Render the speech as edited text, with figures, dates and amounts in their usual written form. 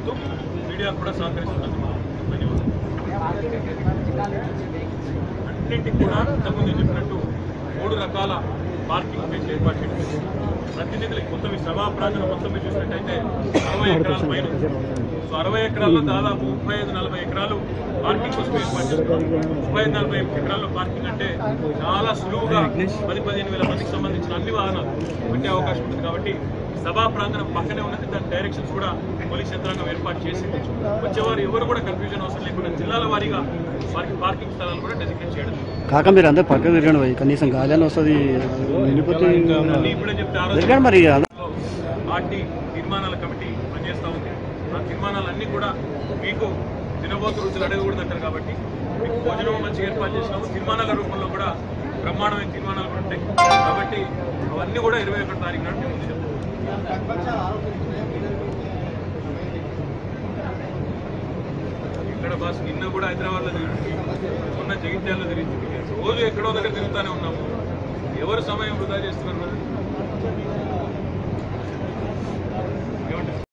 కోరుతూ మీడియా కూడా సహకరిస్తున్నందుకు ధన్యవాదాలు. అన్నింటికి కూడా ఇంతకుముందు చెప్పినట్టు 3 రకాల పార్కింగ్ ప్లేస్ ఏర్పాటు చేయడం ప్రతినిధులకి మొత్తం ఈ సభా ప్రాంగణం మొత్తం మీరు చూసినట్టయితే 60 ఎకరాల పైన. సో 60 ఎకరాల్లో దాదాపు 35-40 ఎకరాలు పార్కింగ్ కోసం ఏర్పాటు చేస్తున్నారు. 35-40 ఎకరాల్లో పార్కింగ్ అంటే చాలా సులువుగా 10-15 వేల మందికి సంబంధించిన అన్ని వాహనాలు పెట్టే అవకాశం ఉంటుంది. కాబట్టి సభా ప్రాంగణం పక్కనే ఉన్నది. దాని డైరెక్షన్స్ కూడా పోలీస్ యంత్రాంగం ఏర్పాటు చేసి వచ్చేవారు ఎవరు కూడా కన్ఫ్యూజన్ అవసరం లేకుండా జిల్లాల వారీగా వారికి పార్కింగ్ స్థలాలు కూడా డెసిగ్నేట్ చేయడం. కాక మీరు అందరూ పక్కన తిరగండి, కనీసం గాలి వస్తుంది. ఇప్పుడే చెప్తే మరి పార్టీ తీర్మానాల కమిటీ పనిచేస్తూ ఉంది. ఆ తీర్మానాలన్నీ కూడా మీకు తినబోతు రుచులు అడగకూడదు అంటారు. కాబట్టి మీకు భోజనం మంచిగా ఏర్పాటు చేసినాము. తీర్మానాల రూపంలో కూడా బ్రహ్మాండమైన తీర్మానాలు కూడా ఉంటాయి. కాబట్టి అవన్నీ కూడా 21 తారీఖు నాడు మేము ముందు చెప్తాం. ఇక్కడ బస్ నిన్న కూడా హైదరాబాద్లో తిరుగుతుంది, మొన్న జగిత్యాలలో తిరుగుతుంది. రోజు ఎక్కడో దగ్గర తిరుగుతూనే ఉన్నాము. ఎవరు సమయం వృధా చేస్తున్నారు?